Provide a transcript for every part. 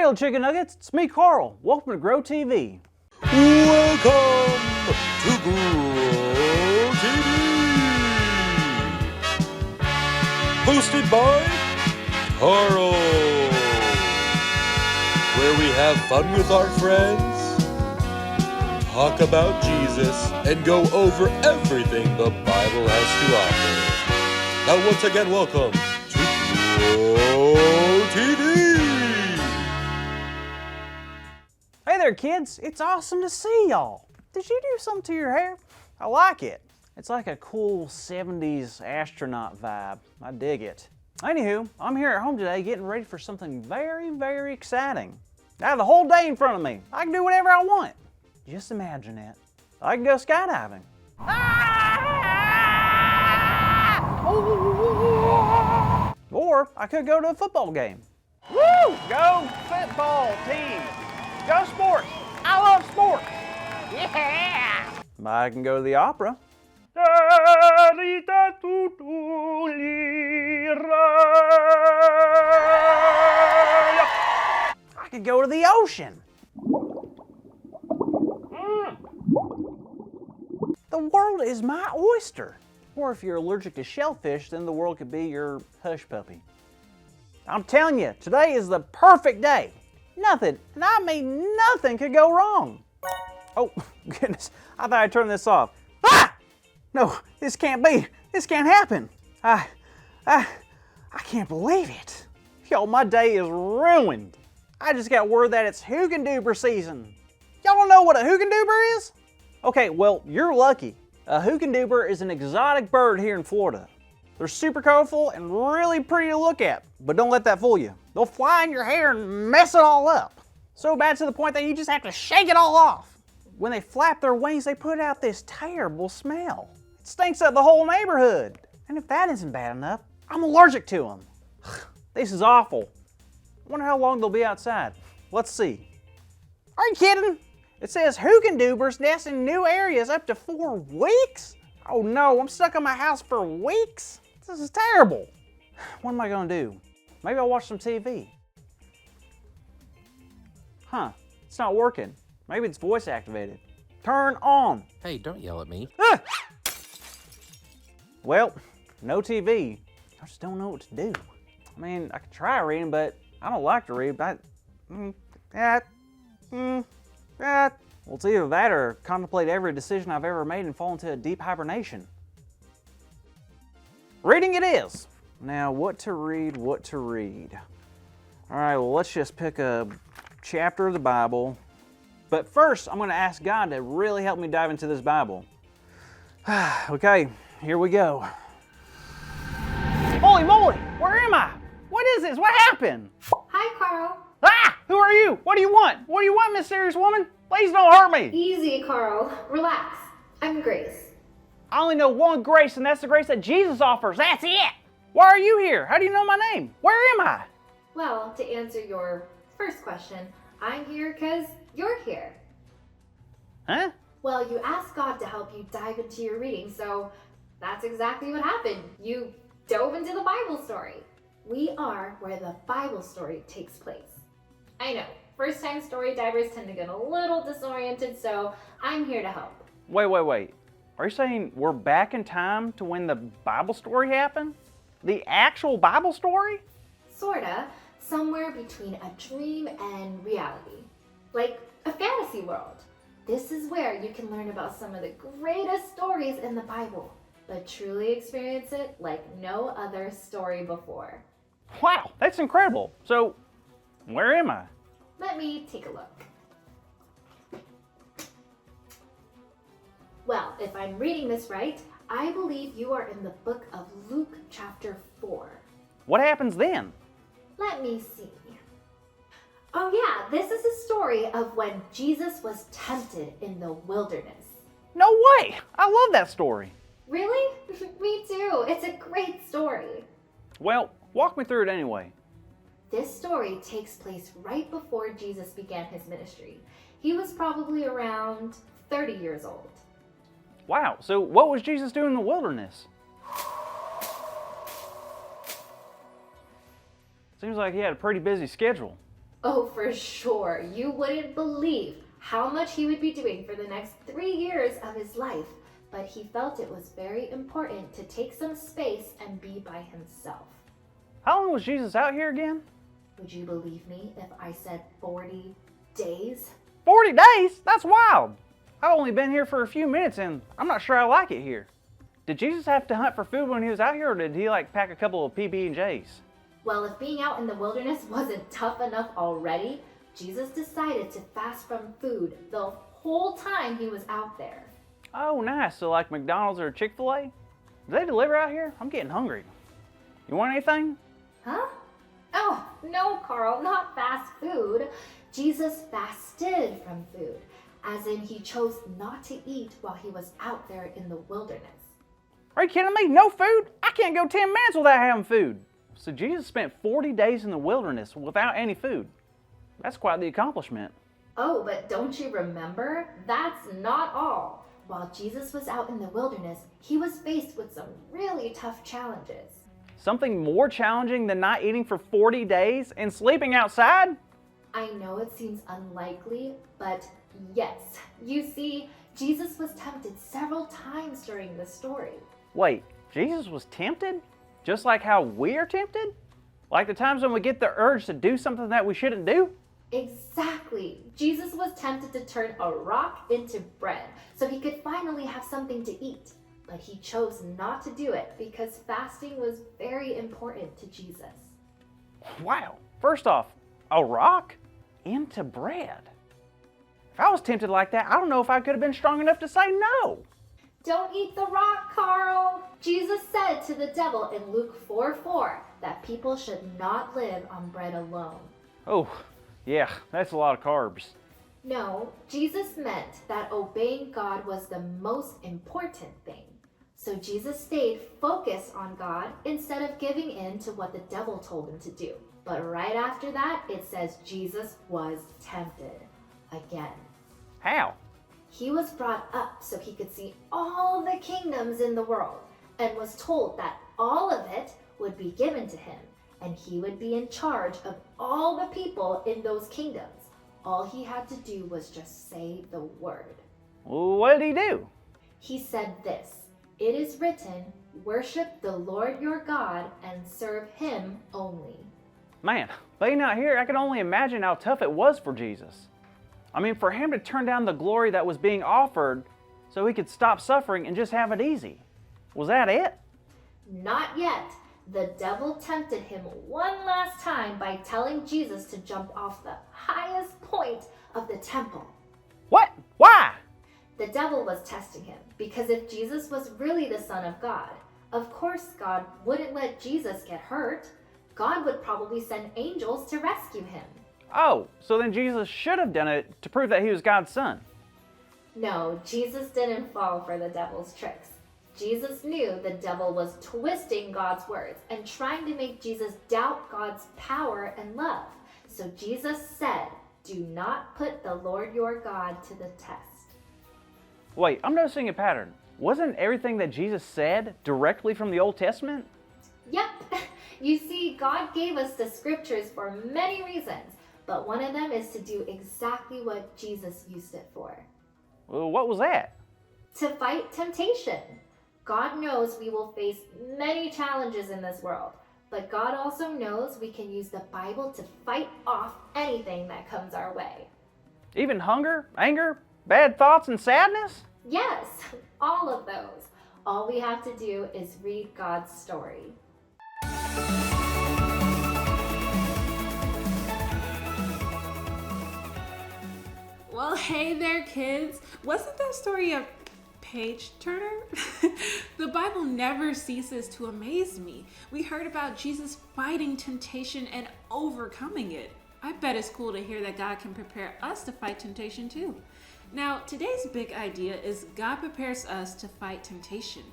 Untitled Chicken Nuggets, it's me, Carl. Welcome to Grow TV. Welcome to Grow TV. Hosted by Carl. Where we have fun with our friends, talk about Jesus, and go over everything the Bible has to offer. Now once again, welcome to Grow TV. Hey there, kids. It's awesome to see y'all. Did you do something to your hair? I like it. It's like a cool 70s astronaut vibe. I dig it. Anywho, I'm here at home today getting ready for something very, very exciting. I have the whole day in front of me. I can do whatever I want. Just imagine it. I can go skydiving. Or I could go to a football game. Woo! Go football team! Go sports! I love sports! Yeah! I can go to the opera. I could go to the ocean. The world is my oyster. Or if you're allergic to shellfish, then the world could be your hush puppy. I'm telling you, today is the perfect day. Nothing, and I mean nothing, could go wrong. Oh, goodness, I thought I'd turn this off. Ah! No, this can't be. This can't happen. I can't believe it. Yo, my day is ruined. I just got word that it's Hooganduber season. Y'all don't know what a Hooganduber is? Okay, well, you're lucky. A Hooganduber is an exotic bird here in Florida. They're super colorful and really pretty to look at, but don't let that fool you. They'll fly in your hair and mess it all up. So bad to the point that you just have to shake it all off. When they flap their wings, they put out this terrible smell. It stinks up the whole neighborhood. And if that isn't bad enough, I'm allergic to them. This is awful. I wonder how long they'll be outside. Let's see. Are you kidding? It says Hoogendubers nest in new areas up to 4 weeks? Oh no, I'm stuck in my house for weeks? This is terrible. What am I gonna do? Maybe I'll watch some TV. Huh, it's not working. Maybe it's voice activated. Turn on. Hey, don't yell at me. Ah! Well, no TV. I just don't know what to do. I mean, I could try reading, but I don't like to read. Well, it's either that or contemplate every decision I've ever made and fall into a deep hibernation. Reading it is. Now, what to read, what to read. All right, well, let's just pick a chapter of the Bible. But first, I'm going to ask God to really help me dive into this Bible. Okay, here we go. Holy moly, where am I? What is this? What happened? Hi, Carl. Ah! Who are you? What do you want? What do you want, mysterious woman? Please don't hurt me. Easy, Carl. Relax. I'm Grace. I only know one grace, and that's the grace that Jesus offers. That's it. Why are you here? How do you know my name? Where am I? Well, to answer your first question, I'm here because you're here. Huh? Well, you asked God to help you dive into your reading, so that's exactly what happened. You dove into the Bible story. We are where the Bible story takes place. I know, first-time story divers tend to get a little disoriented, so I'm here to help. Wait. Are you saying we're back in time to when the Bible story happened? The actual Bible story? Sorta, somewhere between a dream and reality. Like a fantasy world. This is where you can learn about some of the greatest stories in the Bible, but truly experience it like no other story before. Wow, that's incredible. So, where am I? Let me take a look. Well, if I'm reading this right, I believe you are in the book of Luke chapter 4. What happens then? Let me see. Oh yeah, this is a story of when Jesus was tempted in the wilderness. No way! I love that story. Really? Me too. It's a great story. Well, walk me through it anyway. This story takes place right before Jesus began his ministry. He was probably around 30 years old. Wow, so what was Jesus doing in the wilderness? Seems like he had a pretty busy schedule. Oh, for sure. You wouldn't believe how much he would be doing for the next 3 years of his life, but he felt it was very important to take some space and be by himself. How long was Jesus out here again? Would you believe me if I said 40 days? 40 days? That's wild. I've only been here for a few minutes and I'm not sure I like it here. Did Jesus have to hunt for food when he was out here, or did he pack a couple of PB&Js? Well, if being out in the wilderness wasn't tough enough already, Jesus decided to fast from food the whole time he was out there. Oh, nice. So like McDonald's or Chick-fil-A? Do they deliver out here? I'm getting hungry. You want anything? Huh? Oh, no, Carl, not fast food. Jesus fasted from food, as in he chose not to eat while he was out there in the wilderness. Are you kidding me? No food? I can't go 10 minutes without having food. So Jesus spent 40 days in the wilderness without any food. That's quite the accomplishment. Oh, but don't you remember? That's not all. While Jesus was out in the wilderness, he was faced with some really tough challenges. Something more challenging than not eating for 40 days and sleeping outside? I know it seems unlikely, but yes. You see, Jesus was tempted several times during this story. Wait, Jesus was tempted? Just like how we are tempted? Like the times when we get the urge to do something that we shouldn't do? Exactly. Jesus was tempted to turn a rock into bread so he could finally have something to eat. But he chose not to do it because fasting was very important to Jesus. Wow. First off, a rock into bread. If I was tempted like that, I don't know if I could have been strong enough to say no. Don't eat the rock, Carl. Jesus said to the devil in Luke 4:4 that people should not live on bread alone. Oh, yeah, that's a lot of carbs. No, Jesus meant that obeying God was the most important thing. So Jesus stayed focused on God instead of giving in to what the devil told him to do. But right after that, it says Jesus was tempted again. How? He was brought up so he could see all the kingdoms in the world and was told that all of it would be given to him and he would be in charge of all the people in those kingdoms. All he had to do was just say the word. Well, what did he do? He said this, "It is written, worship the Lord your God and serve him only." Man, being out here, I can only imagine how tough it was for Jesus. I mean, for him to turn down the glory that was being offered so he could stop suffering and just have it easy. Was that it? Not yet. The devil tempted him one last time by telling Jesus to jump off the highest point of the temple. What? Why? The devil was testing him because if Jesus was really the Son of God, of course God wouldn't let Jesus get hurt. God would probably send angels to rescue him. Oh, so then Jesus should have done it to prove that he was God's son. No, Jesus didn't fall for the devil's tricks. Jesus knew the devil was twisting God's words and trying to make Jesus doubt God's power and love. So Jesus said, "Do not put the Lord your God to the test." Wait, I'm noticing a pattern. Wasn't everything that Jesus said directly from the Old Testament? Yep. You see, God gave us the scriptures for many reasons, but one of them is to do exactly what Jesus used it for. Well, what was that? To fight temptation. God knows we will face many challenges in this world, but God also knows we can use the Bible to fight off anything that comes our way. Even hunger, anger, bad thoughts, and sadness? Yes, all of those. All we have to do is read God's story. Well, hey there, kids. Wasn't that story a PageTurner? The Bible never ceases to amaze me. We heard about Jesus fighting temptation and overcoming it. I bet it's cool to hear that God can prepare us to fight temptation too. Now, today's big idea is God prepares us to fight temptation.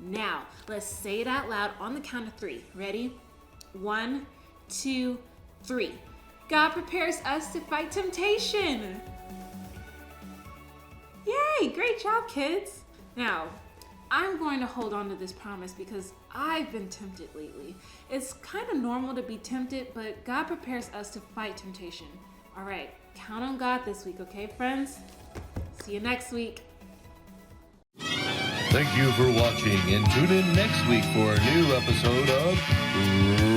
Now, let's say it out loud on the count of 3. Ready? 1, 2, 3. God prepares us to fight temptation. Yay, great job, kids. Now, I'm going to hold on to this promise because I've been tempted lately. It's kind of normal to be tempted, but God prepares us to fight temptation. All right, count on God this week, okay, friends? See you next week. Thank you for watching, and tune in next week for a new episode of